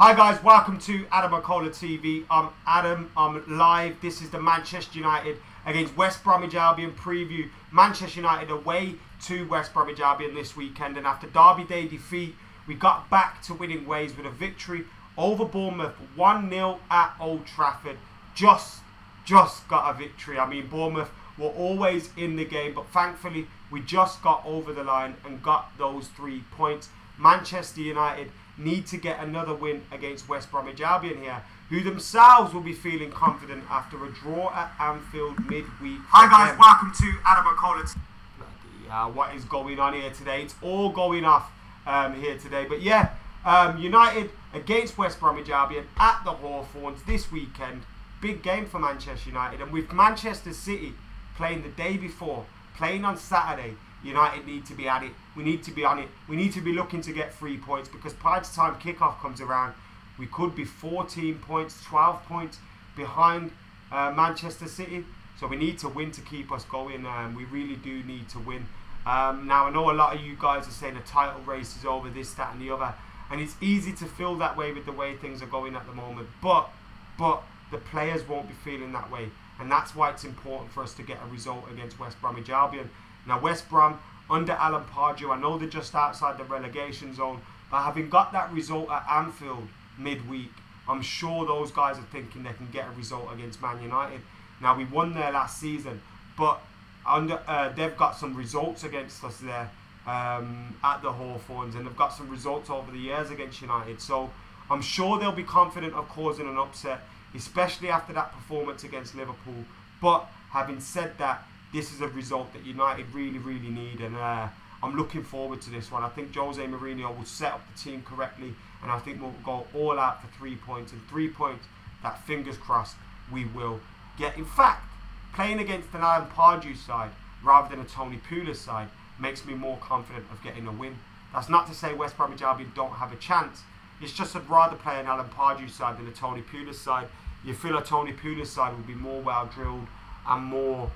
Hi guys, welcome to AdamMcKola TV. I'm Adam, I'm live. This is the Manchester United against West Bromwich Albion preview. Manchester United away to West Bromwich Albion this weekend, and after Derby Day defeat, we got back to winning ways with a victory over Bournemouth, 1-0 at Old Trafford. Just got a victory. I mean, Bournemouth were always in the game, but thankfully we just got over the line and got those 3 points. Manchester United need to get another win against West Bromwich Albion here, who themselves will be feeling confident after a draw at Anfield midweek. Hi guys, welcome to AdamMcKola. Bloody what is going on here today? It's all going off here today. But yeah, United against West Bromwich Albion at the Hawthorns this weekend. Big game for Manchester United, and with Manchester City playing the day before, playing on Saturday, United need to be at it. We need to be on it. We need to be looking to get 3 points, because by the time kickoff comes around, we could be 14 points, 12 points behind Manchester City. So we need to win to keep us going. We really do need to win. Now, I know a lot of you guys are saying the title race is over, this, that and the other. And it's easy to feel that way with the way things are going at the moment. But the players won't be feeling that way. And that's why it's important for us to get a result against West Bromwich Albion. Now, West Brom, under Alan Pardew, I know they're just outside the relegation zone, but having got that result at Anfield midweek, I'm sure those guys are thinking they can get a result against Man United. Now, we won there last season, but they've got some results against us there at the Hawthorns, and they've got some results over the years against United. So I'm sure they'll be confident of causing an upset, especially after that performance against Liverpool. But having said that, this is a result that United really need, and I'm looking forward to this one. I think Jose Mourinho will set up the team correctly, and I think we'll go all out for 3 points, and 3 points that, fingers crossed, we will get. In fact, playing against an Alan Pardew side rather than a Tony Pulis side makes me more confident of getting a win. That's not to say West Bromwich Albion don't have a chance. It's just I'd rather play an Alan Pardew side than a Tony Pulis side. You feel a Tony Pulis side will be more well drilled and more,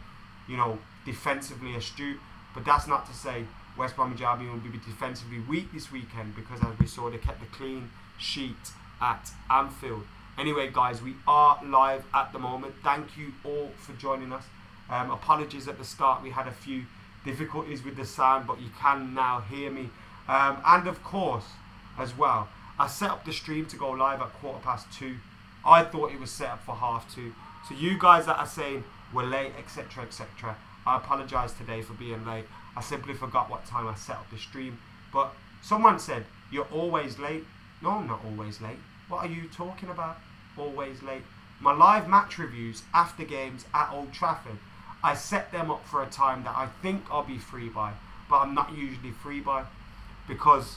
you know, defensively astute. But that's not to say West Bromwich Albion will be defensively weak this weekend, because as we saw, they kept a clean sheet at Anfield. Anyway guys, we are live at the moment. Thank you all for joining us. Apologies at the start, we had a few difficulties with the sound, but you can now hear me. And of course, as well, I set up the stream to go live at 2:15. I thought it was set up for 2:30. So you guys that are saying we're late, etc, etc, I apologise today for being late. I simply forgot what time I set up the stream. But someone said, you're always late. No, I'm not always late. What are you talking about? Always late. My live match reviews after games at Old Trafford, I set them up for a time that I think I'll be free by, but I'm not usually free by, because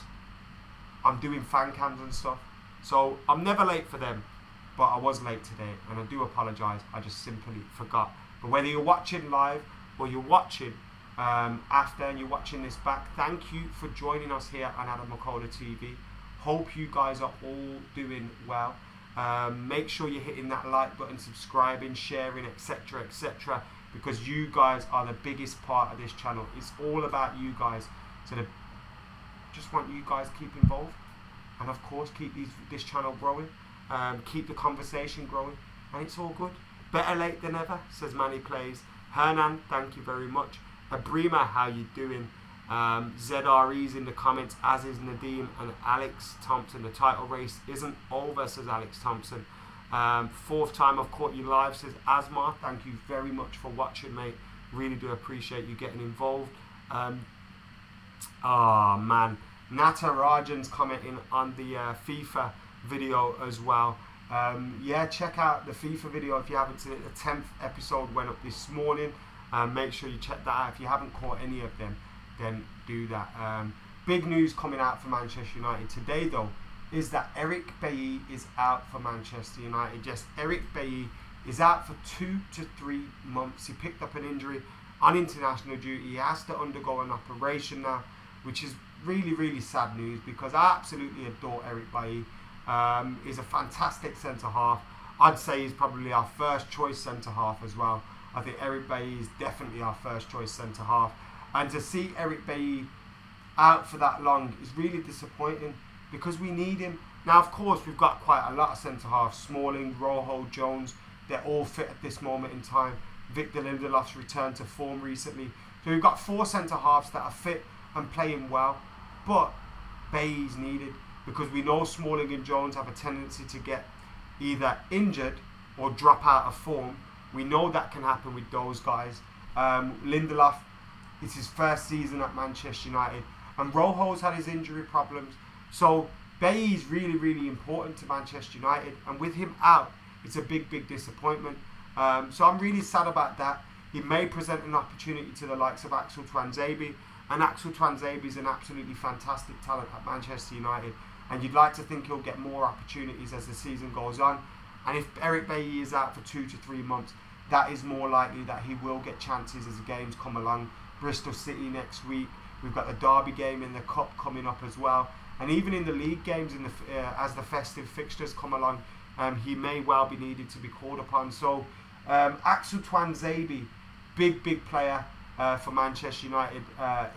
I'm doing fan cams and stuff. So I'm never late for them, but I was late today, and I do apologise. I just simply forgot. But whether you're watching live or you're watching after and you're watching this back, thank you for joining us here on AdamMcKola TV. Hope you guys are all doing well. Make sure you're hitting that like button, subscribing, sharing, etc, etc, because you guys are the biggest part of this channel. It's all about you guys. So just want you guys to keep involved, and of course keep this channel growing, keep the conversation growing, and it's all good. Better late than ever, says Manny Plays. Hernan, thank you very much. Abrima, how you doing? ZRE's in the comments, as is Nadeem and Alex Thompson. The title race isn't over, says Alex Thompson. Fourth time I've caught you live, says Asmar. Thank you very much for watching, mate. Really do appreciate you getting involved. Oh man, Natarajan's commenting on the FIFA video as well. Yeah, check out the FIFA video if you haven't seen it. The 10th episode went up this morning. Make sure you check that out. If you haven't caught any of them, then do that. Big news coming out for Manchester United today, though, is that Eric Bailly is out for Manchester United. Yes, Eric Bailly is out for 2 to 3 months. He picked up an injury on international duty. He has to undergo an operation now, which is really sad news, because I absolutely adore Eric Bailly. He's a fantastic centre-half. I'd say he's probably our first choice centre-half as well. I think Eric Bailly is definitely our first choice centre-half. And to see Eric Bailly out for that long is really disappointing, because we need him. Now, of course, we've got quite a lot of centre-halves. Smalling, Rojo, Jones, they're all fit at this moment in time. Victor Lindelof's returned to form recently. So we've got 4 centre-halves that are fit and playing well. But Bailly's needed, because we know Smalling and Jones have a tendency to get either injured or drop out of form. We know that can happen with those guys. Lindelof, it's his first season at Manchester United, and Rojo's had his injury problems. So Bailly's really, really important to Manchester United, and with him out, it's a big, big disappointment. So I'm really sad about that. He may present an opportunity to the likes of Axel Tuanzebe, and Axel Tuanzebe is an absolutely fantastic talent at Manchester United, and you'd like to think he'll get more opportunities as the season goes on. And if Eric Bailly is out for 2 to 3 months, that is more likely that he will get chances as the games come along. Bristol City next week. We've got the Derby game in the Cup coming up as well. And even in the league games, as the festive fixtures come along, he may well be needed to be called upon. So Axel Tuanzebe, big player for Manchester United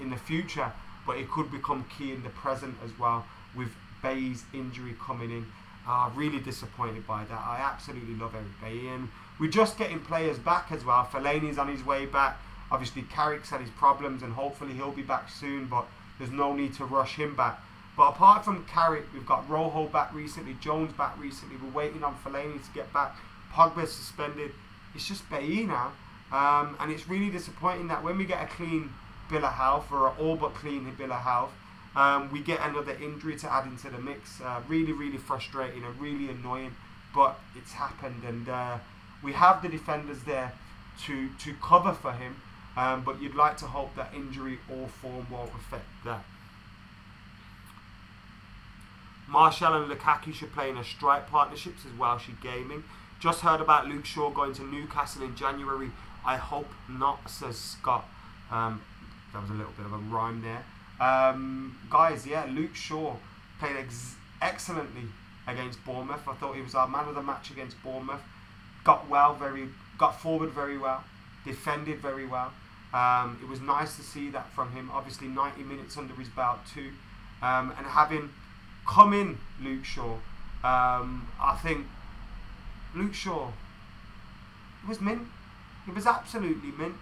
in the future, but it could become key in the present as well, with Bailly's injury coming in. Really disappointed by that. I absolutely love Eric Bailly, and we're just getting players back as well. Fellaini's on his way back. Obviously Carrick's had his problems, and hopefully he'll be back soon, but there's no need to rush him back. But apart from Carrick, we've got Rojo back recently, Jones back recently. We're waiting on Fellaini to get back. Pogba's suspended. It's just Bailly now, and it's really disappointing that when we get a clean bill of health, or an all but clean bill of health, we get another injury to add into the mix. Really frustrating and really annoying, but it's happened, and we have the defenders there to cover for him, but you'd like to hope that injury or form won't affect that. Martial and Lukaku should play in a strike partnerships as Welsh Gaming. Just heard about Luke Shaw going to Newcastle in January. I hope not, says Scott. That was a little bit of a rhyme there. Guys, yeah, Luke Shaw played excellently against Bournemouth. I thought he was our man of the match against Bournemouth. Got forward very well, defended very well. It was nice to see that from him. Obviously 90 minutes under his belt too, and having come in Luke Shaw, I think Luke Shaw was mint. He was absolutely mint,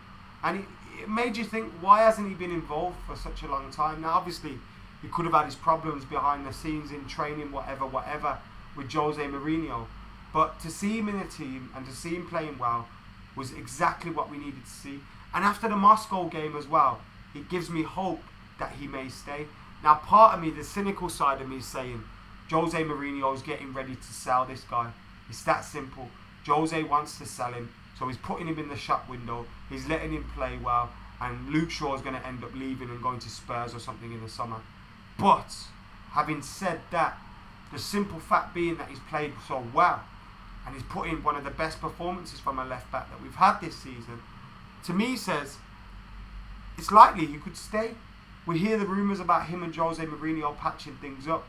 and it made you think, why hasn't he been involved for such a long time? Now obviously he could have had his problems behind the scenes in training, whatever with Jose Mourinho, but to see him in the team and to see him playing well was exactly what we needed to see. And after the Moscow game as well, it gives me hope that he may stay. Now part of me, the cynical side of me, is saying Jose Mourinho is getting ready to sell this guy. It's that simple. Jose wants to sell him, so he's putting him in the shop window, he's letting him play well, and Luke Shaw is going to end up leaving and going to Spurs or something in the summer. But having said that, the simple fact being that he's played so well, and he's put in one of the best performances from a left back that we've had this season, to me says it's likely he could stay. We hear the rumours about him and Jose Mourinho patching things up,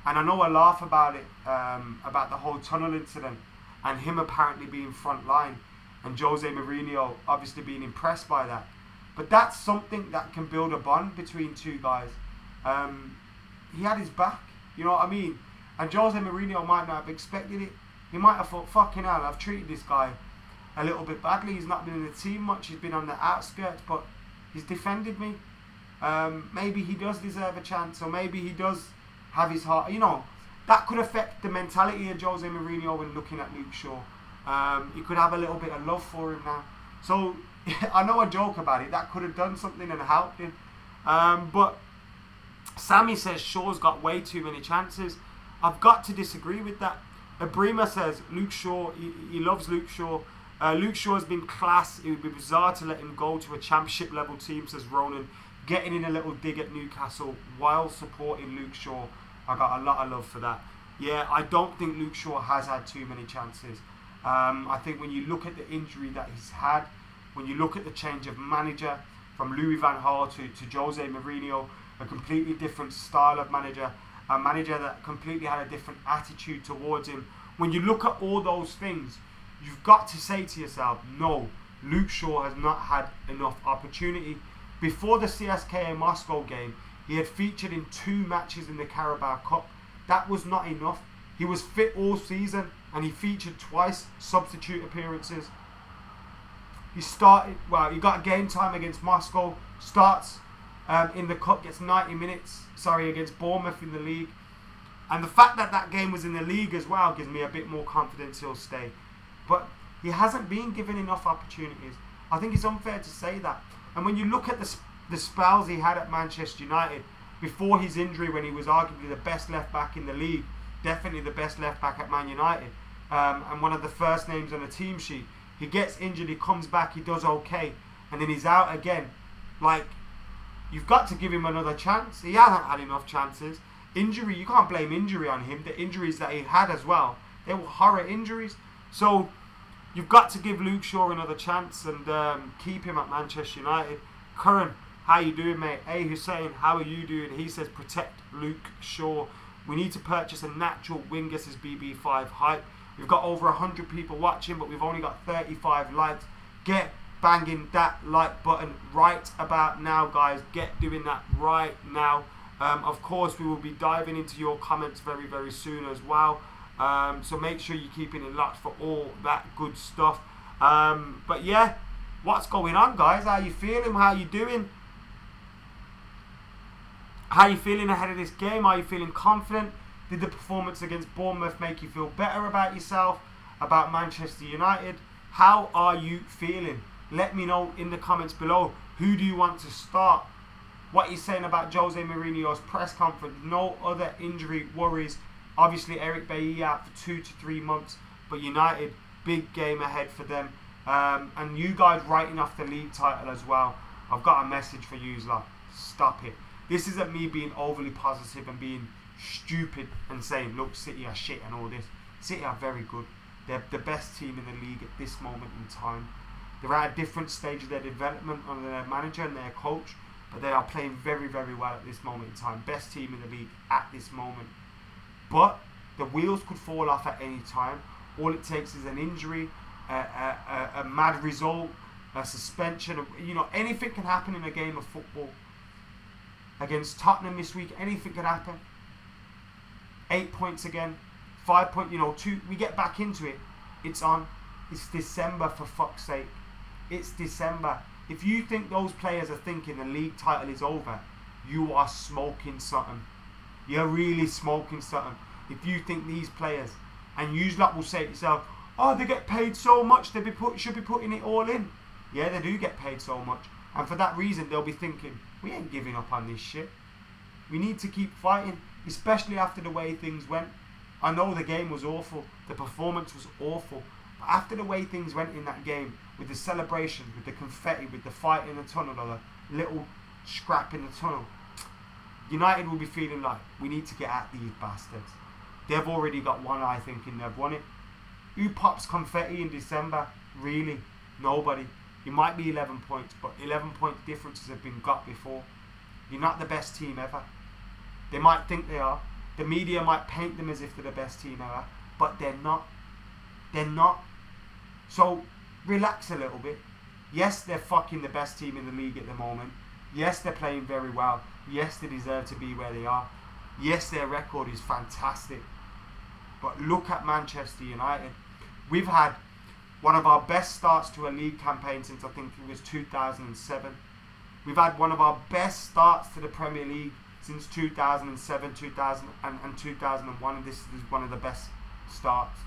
and I know I laugh about it, about the whole tunnel incident and him apparently being front line and Jose Mourinho obviously being impressed by that. But that's something that can build a bond between two guys. He had his back, you know what I mean? And Jose Mourinho might not have expected it. He might have thought, fucking hell, I've treated this guy a little bit badly. He's not been in the team much, he's been on the outskirts, but he's defended me. Maybe he does deserve a chance, or maybe he does have his heart. You know, that could affect the mentality of Jose Mourinho when looking at Luke Shaw. He could have a little bit of love for him now. So I know I joke about it, that could have done something and helped him. But Sammy says Shaw's got way too many chances. I've got to disagree with that. Abrima says Luke Shaw, he loves Luke Shaw. Luke Shaw has been class. It would be bizarre to let him go to a championship level team, says Ronan. Getting in a little dig at Newcastle while supporting Luke Shaw. I got a lot of love for that. Yeah, I don't think Luke Shaw has had too many chances. I think when you look at the injury that he's had, when you look at the change of manager from Louis van Gaal to Jose Mourinho, a completely different style of manager, a manager that completely had a different attitude towards him. When you look at all those things, you've got to say to yourself, no, Luke Shaw has not had enough opportunity. Before the CSKA Moscow game, he had featured in 2 matches in the Carabao Cup. That was not enough. He was fit all season and he featured twice substitute appearances. He started, well, he got game time against Moscow, starts in the cup, gets 90 minutes, against Bournemouth in the league. And the fact that that game was in the league as well gives me a bit more confidence he'll stay. But he hasn't been given enough opportunities. I think it's unfair to say that. And when you look at the spells he had at Manchester United, before his injury when he was arguably the best left back in the league, definitely the best left back at Man United, and one of the first names on the team sheet, he gets injured, he comes back, he does okay, and then he's out again. Like, you've got to give him another chance. He hasn't had enough chances. Injury, you can't blame injury on him. The injuries that he had as well, they were horror injuries. So you've got to give Luke Shaw another chance and keep him at Manchester United. Curran, how you doing, mate? Hey Hussein, how are you doing? He says protect Luke Shaw. We need to purchase a natural wing. This is BB5 hype. We've got over 100 people watching, but we've only got 35 likes. Get banging that like button right about now, guys. Get doing that right now. Of course, we will be diving into your comments very, very soon as well. So make sure you're keeping it locked for all that good stuff. But yeah, what's going on, guys? How you feeling? How you doing? How you feeling ahead of this game? Are you feeling confident? Did the performance against Bournemouth make you feel better about yourself, about Manchester United? How are you feeling? Let me know in the comments below. Who do you want to start? What he's saying about Jose Mourinho's press conference. No other injury worries. Obviously, Eric Bailly out for 2 to 3 months. But United, big game ahead for them. And you guys writing off the league title as well. I've got a message for you, lot. Stop it. This isn't me being overly positive and being stupid and saying, look, City are shit and all this. City are very good. They're the best team in the league at this moment in time. They're at a different stage of their development under their manager and their coach, but they are playing very, very well at this moment in time. Best team in the league at this moment. But the wheels could fall off at any time. All it takes is an injury, a mad result, a suspension. You know, anything can happen in a game of football. Against Tottenham this week, anything could happen. 8 points again, 5 points, 2. We get back into it. It's on. It's December, for fuck's sake. It's December. If you think those players are thinking the league title is over, you are smoking something. You're really smoking something. If you think these players, and you lot will say to yourself, oh, they get paid so much, they should be putting it all in. Yeah, they do get paid so much. And for that reason, they'll be thinking, we ain't giving up on this shit. We need to keep fighting, especially after the way things went. I know the game was awful. The performance was awful. But after the way things went in that game, with the celebrations, with the confetti, with the fight in the tunnel, or the little scrap in the tunnel, United will be feeling like, we need to get at these bastards. They've already got one eye thinking they've won it. Who pops confetti in December? Really? Nobody. You might be 11 points, but 11 point differences have been got before. You're not the best team ever. They might think they are. The media might paint them as if they're the best team ever, but they're not. They're not. So relax a little bit. Yes, they're fucking the best team in the league at the moment. Yes, they're playing very well. Yes, they deserve to be where they are. Yes, their record is fantastic. But look at Manchester United. We've had one of our best starts to a league campaign since I think it was 2007. We've had one of our best starts to the Premier League since 2007, 2000 and 2001. And this is one of the best starts.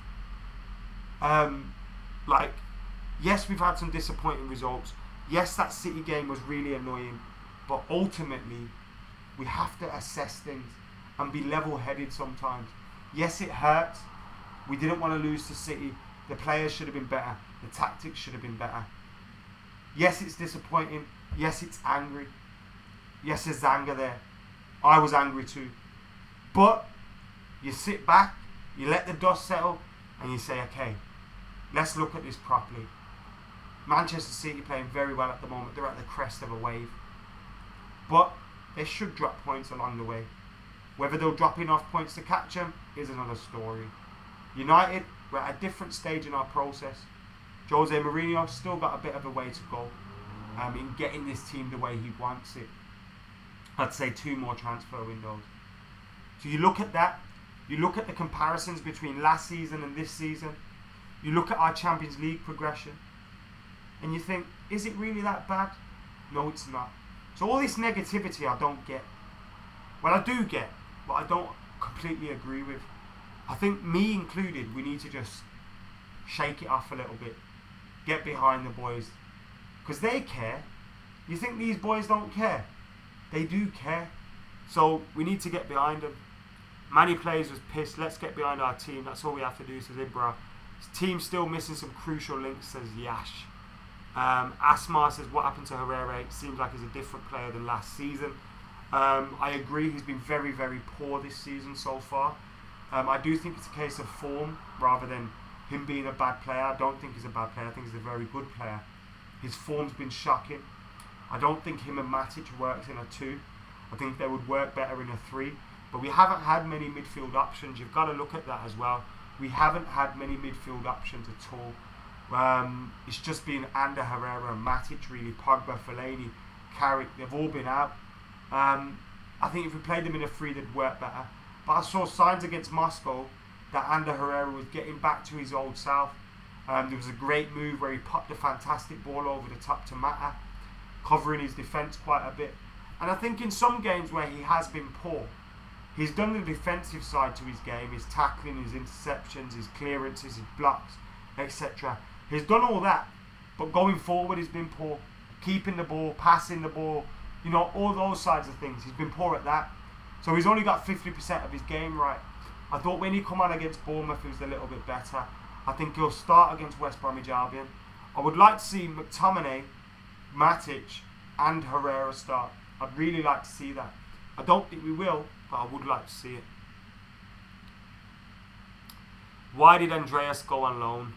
Yes, we've had some disappointing results. Yes, that City game was really annoying. But ultimately, we have to assess things and be level-headed sometimes. Yes, it hurts. We didn't want to lose to City. The players should have been better. The tactics should have been better. Yes, it's disappointing. Yes, it's angry. Yes, there's anger there. I was angry too. But you sit back, you let the dust settle, and you say, okay, let's look at this properly. Manchester City playing very well at the moment. They're at the crest of a wave. But they should drop points along the way. Whether they'll drop enough points to catch them is another story. United, we're at a different stage in our process. Jose Mourinho still got a bit of a way to go in getting this team the way he wants it. I'd say 2 more transfer windows. So you look at that, You look at the comparisons between last season and this season. You look at our Champions League progression. And you think, is it really that bad? No, it's not. So all this negativity I don't get. Well, I do get, but I don't completely agree with. I think, me included, we need to just shake it off a little bit. Get behind the boys. Because they care. You think these boys don't care? They do care. So we need to get behind them. Manny Plays was pissed. Let's get behind our team. That's all we have to do, says Ibra. His team's still missing some crucial links, says Yash. Asmar says, what happened to Herrera? It seems like he's a different player than last season. I agree, he's been very, very poor this season so far. I do think it's a case of form rather than him being a bad player. I don't think he's a bad player. I think he's a very good player. His form's been shocking. I don't think him and Matic works in a 2. I think they would work better in a 3. But we haven't had many midfield options. You've got to look at that as well. We haven't had many midfield options at all. It's just been Ander, Herrera and Matic really. Pogba, Fellaini, Carrick, they've all been out. I think if we played them in a 3 they'd work better. But I saw signs against Moscow that Ander Herrera was getting back to his old self. There was a great move where he popped a fantastic ball over the top to Mata, covering his defence quite a bit. And I think in some games where he has been poor, he's done the defensive side to his game, his tackling, his interceptions, his clearances, his blocks, etc. He's done all that, but going forward he's been poor. Keeping the ball, passing the ball, you know, all those sides of things. He's been poor at that. So he's only got 50% of his game right. I thought when he come on against Bournemouth, he was a little bit better. I think he'll start against West Bromwich Albion. I would like to see McTominay, Matic and Herrera start. I'd really like to see that. I don't think we will, but I would like to see it. Why did Andreas go on loan?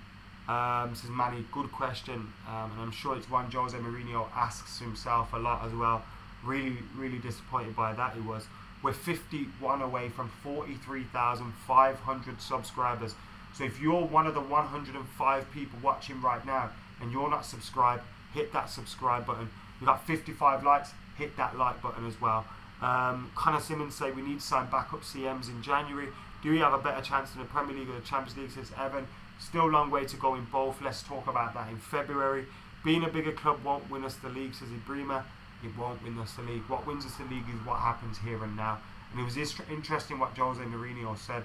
Says Manny, good question. And I'm sure it's one Jose Mourinho asks himself a lot as well. Really, really disappointed by that he was. We're 51 away from 43,500 subscribers. So if you're one of the 105 people watching right now and you're not subscribed, hit that subscribe button. We've got 55 likes, hit that like button as well. Connor Simmons say we need to sign backup CMs in January. Do we have a better chance in the Premier League or the Champions League, says Evan. Still a long way to go in both. Let's talk about that in February. Being a bigger club won't win us the league, says Ibrima. It won't win us the league. What wins us the league is what happens here and now. And it was interesting what Jose Mourinho said.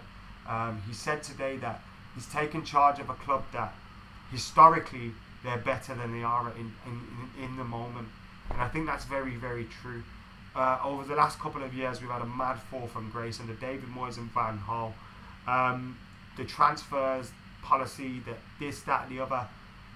He said today that he's taken charge of a club that historically they're better than they are in the moment. And I think that's very, very true. Over the last couple of years, we've had a mad fall from grace under David Moyes and Van Gaal. The transfers, policy, this, that, and the other,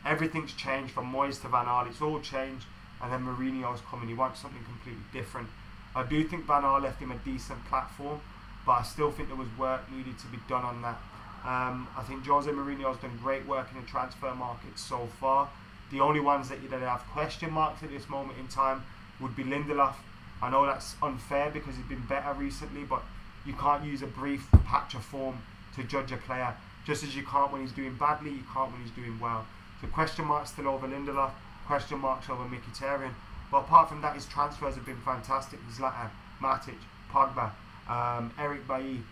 everything's changed from Moyes to Van Gaal. It's all changed, and then Mourinho's coming. He wants something completely different. I do think Van Gaal left him a decent platform, but I still think there was work needed to be done on that. I think Jose Mourinho's done great work in the transfer market so far. The only ones that have question marks at this moment in time would be Lindelof. I know that's unfair because he's been better recently, but you can't use a brief patch of form to judge a player. Just as you can't when he's doing badly, you can't when he's doing well. So question marks still over Lindelof, question marks over Mkhitaryan. But apart from that, his transfers have been fantastic. Zlatan, Matic, Pogba, Eric Bailly.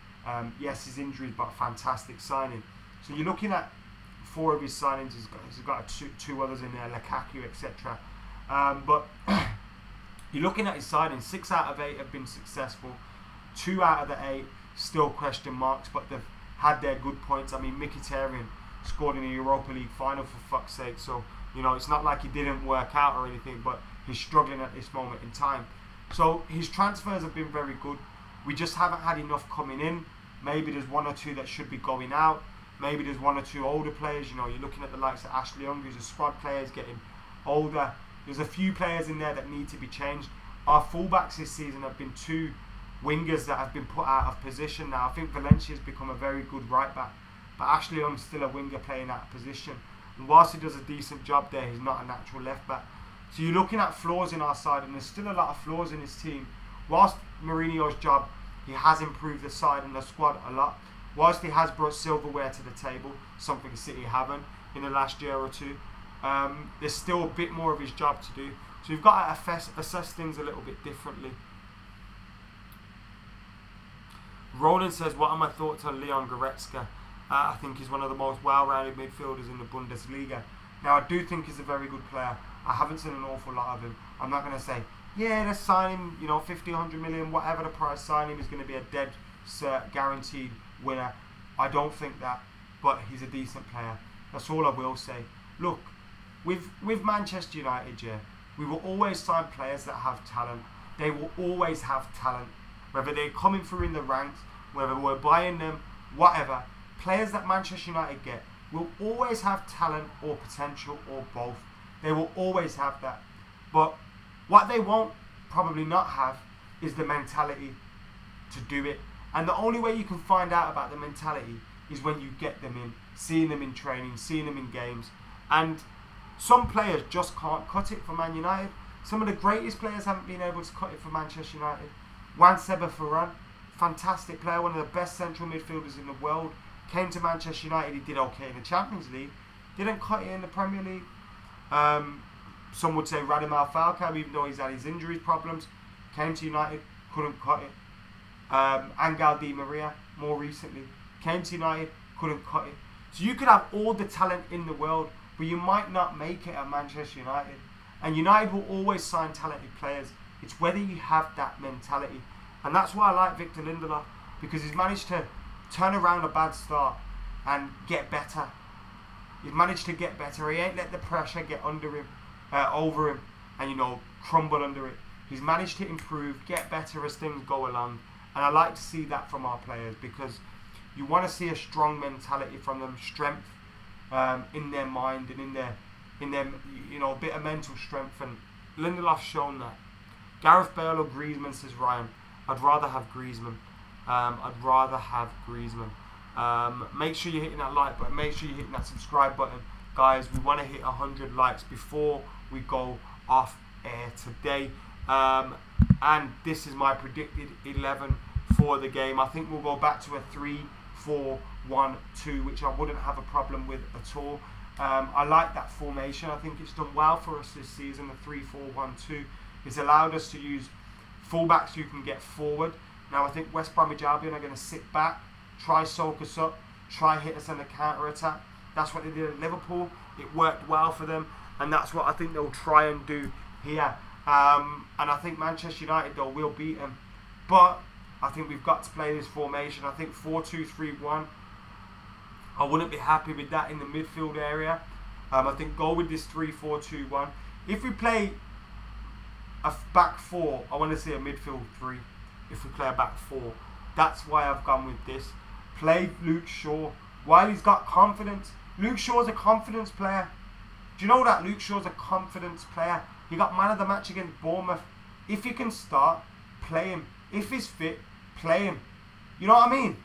Yes, his injuries, but fantastic signing. So you're looking at 4 of his signings. He's got two others in there, Lukaku, etc. But you're looking at his signings. 6 out of 8 have been successful. 2 out of the 8 still question marks, but they've had their good points. I mean, Mkhitaryan scored in the Europa League final, for fuck's sake. So, you know, it's not like he didn't work out or anything, but he's struggling at this moment in time. So his transfers have been very good. We just haven't had enough coming in. Maybe there's 1 or 2 that should be going out. Maybe there's 1 or 2 older players. You know, you're looking at the likes of Ashley Young, who's a squad player, is getting older. There's a few players in there that need to be changed. Our fullbacks this season have been 2 wingers that have been put out of position now. I think Valencia's become a very good right back, but Ashley Young's still a winger playing out of position. And whilst he does a decent job there, he's not a natural left back. So you're looking at flaws in our side, and there's still a lot of flaws in his team. Whilst Mourinho's job, he has improved the side and the squad a lot. Whilst he has brought silverware to the table, something City haven't in the last year or 2, there's still a bit more of his job to do. So you've got to assess things a little bit differently. Roland says, what are my thoughts on Leon Goretzka? I think he's one of the most well-rounded midfielders in the Bundesliga. Now, I do think he's a very good player. I haven't seen an awful lot of him. I'm not going to say, yeah, let's sign him, you know, 50, 100 million, whatever the price, sign him. He's going to be a dead cert, guaranteed winner. I don't think that, but he's a decent player. That's all I will say. Look, with Manchester United, yeah, we will always sign players that have talent. They will always have talent. Whether they're coming through in the ranks, whether we're buying them, whatever. Players that Manchester United get will always have talent or potential or both. They will always have that. But what they won't probably not have is the mentality to do it. And the only way you can find out about the mentality is when you get them in, seeing them in training, seeing them in games. And some players just can't cut it for Man United. Some of the greatest players haven't been able to cut it for Manchester United. Juan Seba Ferran, fantastic player, one of the best central midfielders in the world. Came to Manchester United, he did okay in the Champions League. Didn't cut it in the Premier League. Some would say Radamel Falcao, even though he's had his injuries problems. Came to United, couldn't cut it. Angel Di Maria, more recently. Came to United, couldn't cut it. So you could have all the talent in the world, but you might not make it at Manchester United. And United will always sign talented players. It's whether you have that mentality. And that's why I like Victor Lindelof, because he's managed to turn around a bad start and get better. He's managed to get better. He ain't let the pressure get under him, over him, and, you know, crumble under it. He's managed to improve, get better as things go along. And I like to see that from our players, because you want to see a strong mentality from them, strength in their mind and in their you know, a bit of mental strength. And Lindelof's shown that. Gareth Bale or Griezmann, says Ryan. I'd rather have Griezmann. Make sure you're hitting that like button. Make sure you're hitting that subscribe button. Guys, we want to hit 100 likes before we go off air today. And this is my predicted 11 for the game. I think we'll go back to a 3-4-1-2, which I wouldn't have a problem with at all. I like that formation. I think it's done well for us this season, the 3-4-1-2. It's allowed us to use fullbacks who can get forward. Now I think West Bromwich Albion are going to sit back, try soak us up, try hit us on the counter-attack. That's what they did at Liverpool. It worked well for them, and that's what I think they'll try and do here. And I think Manchester United, though, will beat them. But I think we've got to play this formation. I think 4-2-3-1. I wouldn't be happy with that in the midfield area. I think go with this 3-4-2-1. If we play a back four, I want to see a midfield three. If we play a back four, that's why I've gone with this. Play Luke Shaw. While he's got confidence, Luke Shaw's a confidence player. Do you know that? Luke Shaw's a confidence player. He got man of the match against Bournemouth. If he can start, play him. If he's fit, play him. You know what I mean?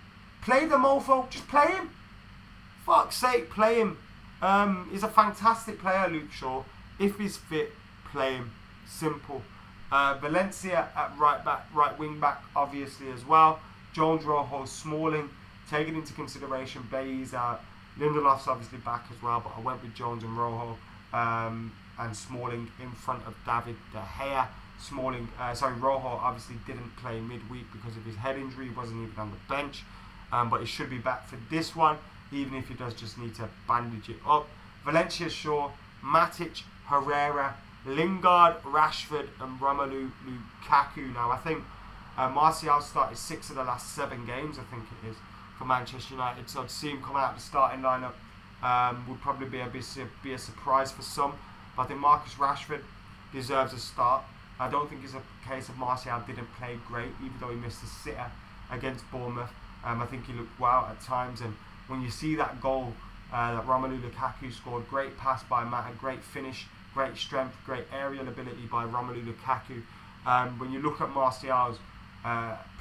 Play the mofo. Just play him. Fuck's sake, play him. He's a fantastic player, Luke Shaw. If he's fit, play him. Simple. Valencia at right wing back, obviously as well. Jones, Rojo, Smalling. Taking into consideration Bailey's out. Lindelof's obviously back as well, but I went with Jones and Rojo and Smalling in front of David De Gea. Rojo obviously didn't play midweek because of his head injury. He wasn't even on the bench, but he should be back for this one, even if he does just need to bandage it up. Valencia, Shaw, Matic, Herrera, Lingard, Rashford and Romelu Lukaku. Now I think Martial started 6 of the last 7 games, I think it is, for Manchester United. So to see him come out of the starting lineup would probably be a surprise for some. But I think Marcus Rashford deserves a start. I don't think it's a case of Martial didn't play great, even though he missed a sitter against Bournemouth. I think he looked well at times, and when you see that goal that Romelu Lukaku scored, great pass by Mata, great finish, great strength, great aerial ability by Romelu Lukaku. When you look at Martial's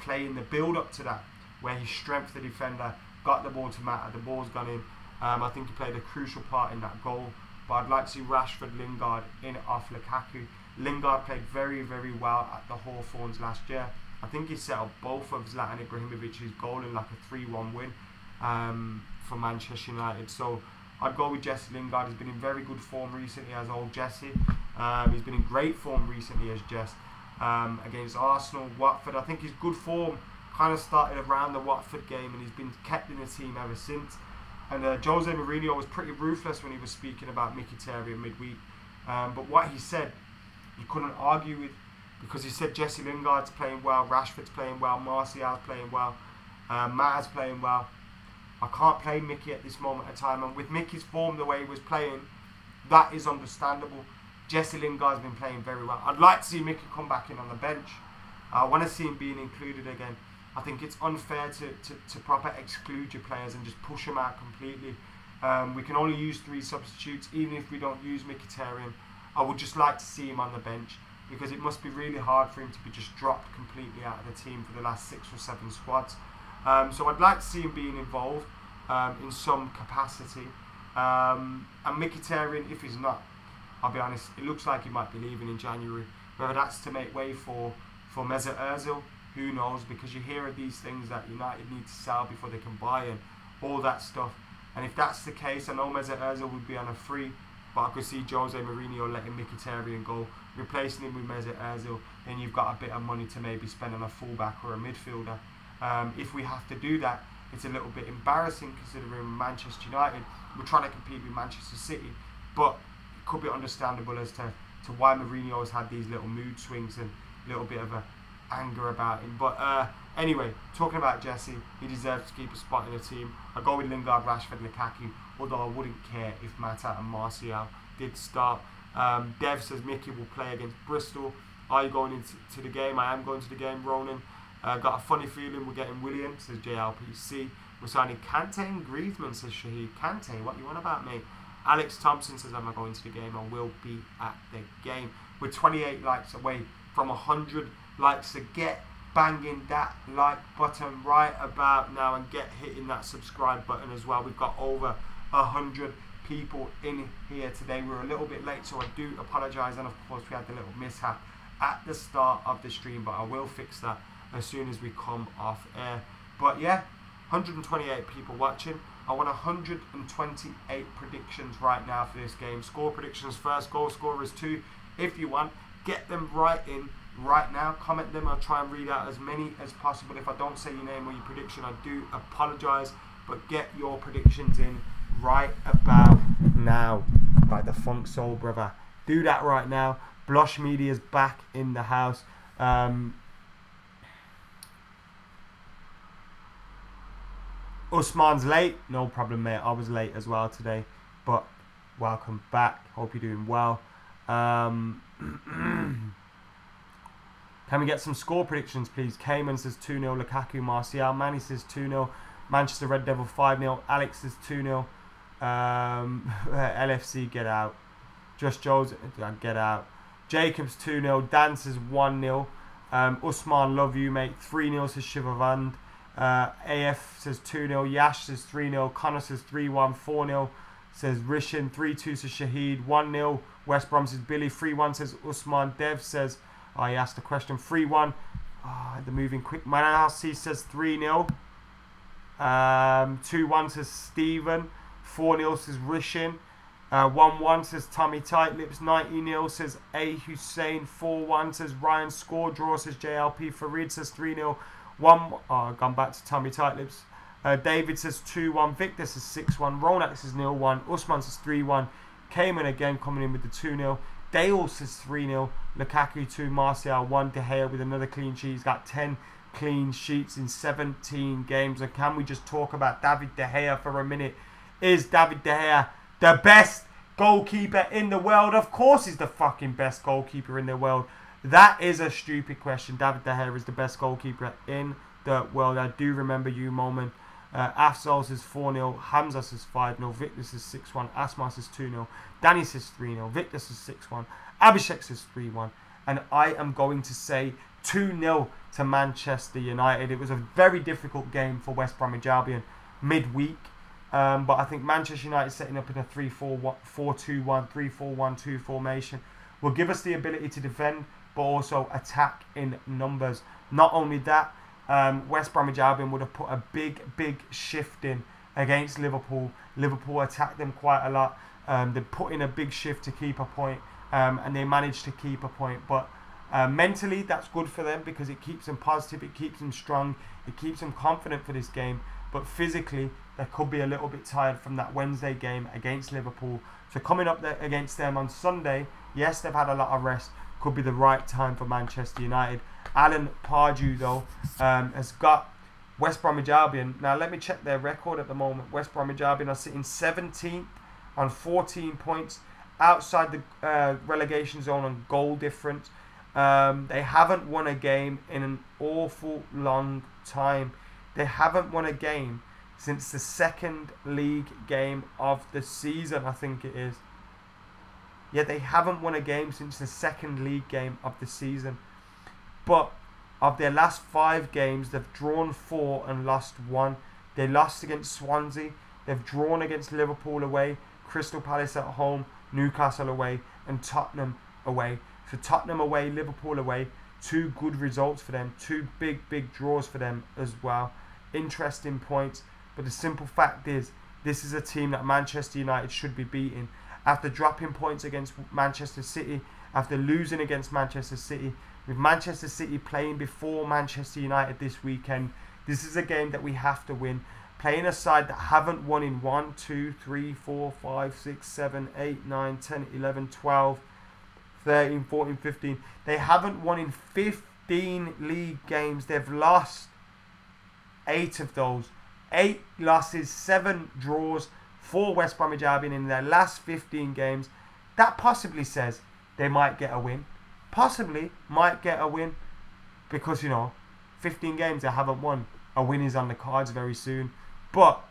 play in the build-up to that, where he strengthened the defender, got the ball to Mata, the ball's gone in. I think he played a crucial part in that goal. But I'd like to see Rashford, Lingard in off Lukaku. Lingard played very, very well at the Hawthorns last year. I think he set up both of Zlatan Ibrahimovic's goal in like a 3-1 win for Manchester United. So I'd go with Jesse Lingard. He's been in very good form recently as old Jesse. He's been in great form recently as Jess against Arsenal, Watford. I think his good form kind of started around the Watford game, and he's been kept in the team ever since. And Jose Mourinho was pretty ruthless when he was speaking about Mkhitaryan midweek. But what he said, you couldn't argue with, because he said Jesse Lingard's playing well, Rashford's playing well, Martial's playing well, Matt's playing well. I can't play Mickey at this moment in time, and with Mickey's form the way he was playing, that is understandable. Jesse Lingard's been playing very well. I'd like to see Mickey come back in on the bench. I want to see him being included again. I think it's unfair to proper exclude your players and just push them out completely. We can only use 3 substitutes, even if we don't use Mkhitaryan. I would just like to see him on the bench, because it must be really hard for him to be just dropped completely out of the team for the last 6 or 7 squads. So I'd like to see him being involved in some capacity. And Mkhitaryan, if he's not, I'll be honest, it looks like he might be leaving in January. Whether that's to make way for Mesut Ozil, who knows, because you hear of these things that United need to sell before they can buy and all that stuff. And if that's the case, I know Mesut Ozil would be on a free, but I could see Jose Mourinho letting Mkhitaryan go, replacing him with Mesut Ozil. Then you've got a bit of money to maybe spend on a fullback or a midfielder. If we have to do that, it's a little bit embarrassing considering Manchester United, we're trying to compete with Manchester City, but it could be understandable as to why Mourinho has had these little mood swings and a little bit of a anger about him. But anyway, talking about Jesse, he deserves to keep a spot in the team. I go with Lingard, Rashford, Lukaku, although I wouldn't care if Mata and Martial did start. Dev says Mickey will play against Bristol. Are you going into the game? I am going to the game, Ronan. Got a funny feeling we're getting William, says JLPC. We're signing Kante and Griezmann, says Shahid. Kante, what you want about, mate? Alex Thompson says, am I going to the game? I will be at the game. We're 28 likes away from 100 likes, so get banging that like button right about now and get hitting that subscribe button as well. We've got over 100 people in here today. We're a little bit late, so I do apologise, and of course we had the little mishap at the start of the stream, but I will fix that as soon as we come off air. But yeah, 128 people watching. I want 128 predictions right now for this game. Score predictions first, goal scorers 2. If you want, get them right in right now. Comment them. I'll try and read out as many as possible. If I don't say your name or your prediction, I do apologise. But get your predictions in right about now. Like the Funk Soul Brother. Do that right now. Blush Media's back in the house. Usman's late, no problem, mate. I was late as well today, but welcome back. Hope you're doing well. Can we get some score predictions, please? Cayman says 2-0. Lukaku, Martial. Manny says 2-0. Manchester Red Devil 5-0. Alex says 2-0. LFC, get out. Just Joe's, get out. Jacobs 2-0. Dan says 1-0. Usman, love you, mate. 3-0 says Shivavand. AF says 2-0, Yash says 3-0, Connor says 3-1, 4-0 says Rishin, 3-2 says Shahid, 1-0, West Brom says Billy, 3-1 says Usman, Dev says, he asked a question, 3-1, the moving quick, Manasi says 3-0, 2-1 says Stephen, 4-0 says Rishin, 1-1 says Tommy Tightlips, 90-0 says A Hussein, 4-1 says Ryan, score draw says JLP, Farid says 3-0, gone back to Tommy Tightlips. David says 2-1. Victor says 6-1. Ronak says 0-1. Usman says 3-1. Cayman again coming in with the 2-0. Dale says 3-0. Lukaku 2. Martial 1. De Gea with another clean sheet. He's got 10 clean sheets in 17 games. And can we just talk about David De Gea for a minute? Is David De Gea the best goalkeeper in the world? Of course he's the fucking best goalkeeper in the world. That is a stupid question. David De Gea is the best goalkeeper in the world. I do remember you, moment. Afzal says 4-0. Hamza says 5-0. Victor says 6-1. Asma says 2-0. Danny says 3-0. Victor says 6-1. Abhishek says 3-1. And I am going to say 2-0 to Manchester United. It was a very difficult game for West Bromwich Albion midweek. But I think Manchester United setting up in a 3-4-1, 4-2-1, 3-4-1-2 formation will give us the ability to defend, but also attack in numbers. Not only that, West Bromwich Albion would have put a big shift in against Liverpool. Liverpool attacked them quite a lot. They put in a big shift to keep a point, and they managed to keep a point. But Mentally, that's good for them because it keeps them positive, it keeps them strong, it keeps them confident for this game. But physically, they could be a little bit tired from that Wednesday game against Liverpool. So coming up there against them on Sunday, yes, they've had a lot of rest. Could be the right time for Manchester United. Alan Pardew, though, has got West Bromwich Albion. Now, let me check their record at the moment. West Bromwich Albion are sitting 17th on 14 points, outside the relegation zone on goal difference. They haven't won a game in an awful long time. They haven't won a game since the second league game of the season, I think it is. Yeah, they haven't won a game since the second league game of the season. But of their last 5 games, they've drawn 4 and lost 1. They lost against Swansea. They've drawn against Liverpool away, Crystal Palace at home, Newcastle away, and Tottenham away. So Tottenham away, Liverpool away, 2 good results for them. 2 big draws for them as well. Interesting points. But the simple fact is, this is a team that Manchester United should be beating. After dropping points against Manchester City, after losing against Manchester City, with Manchester City playing before Manchester United this weekend, this is a game that we have to win. Playing a side that haven't won in 1, 2, 3, 4, 5, 6, 7, 8, 9, 10, 11, 12, 13, 14, 15. They haven't won in 15 league games. They've lost 8 of those. 8 losses, 7 draws for West Bromwich Albion in their last 15 games. That possibly says they might get a win. Possibly might get a win because, 15 games they haven't won. A win is on the cards very soon. But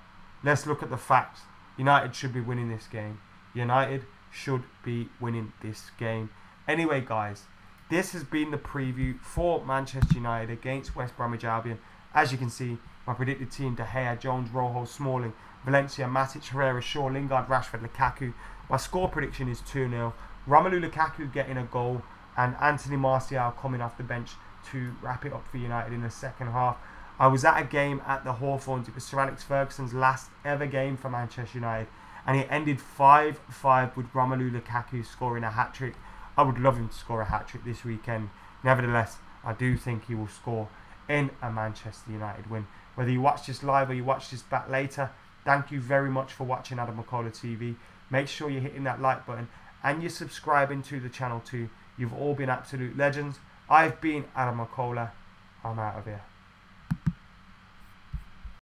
let's look at the facts. United should be winning this game. United should be winning this game. Anyway, guys, this has been the preview for Manchester United against West Bromwich Albion. As you can see, my predicted team: De Gea, Jones, Rojo, Smalling, Valencia, Matic, Herrera, Shaw, Lingard, Rashford, Lukaku. My score prediction is 2-0. Romelu Lukaku getting a goal and Anthony Martial coming off the bench to wrap it up for United in the second half. I was at a game at the Hawthorns. It was Sir Alex Ferguson's last ever game for Manchester United, and it ended 5-5 with Romelu Lukaku scoring a hat-trick. I would love him to score a hat-trick this weekend. Nevertheless, I do think he will score in a Manchester United win. Whether you watch this live or you watch this back later, thank you very much for watching AdamMcKola TV. Make sure you're hitting that like button and you're subscribing to the channel too. You've all been absolute legends. I've been AdamMcKola. I'm out of here.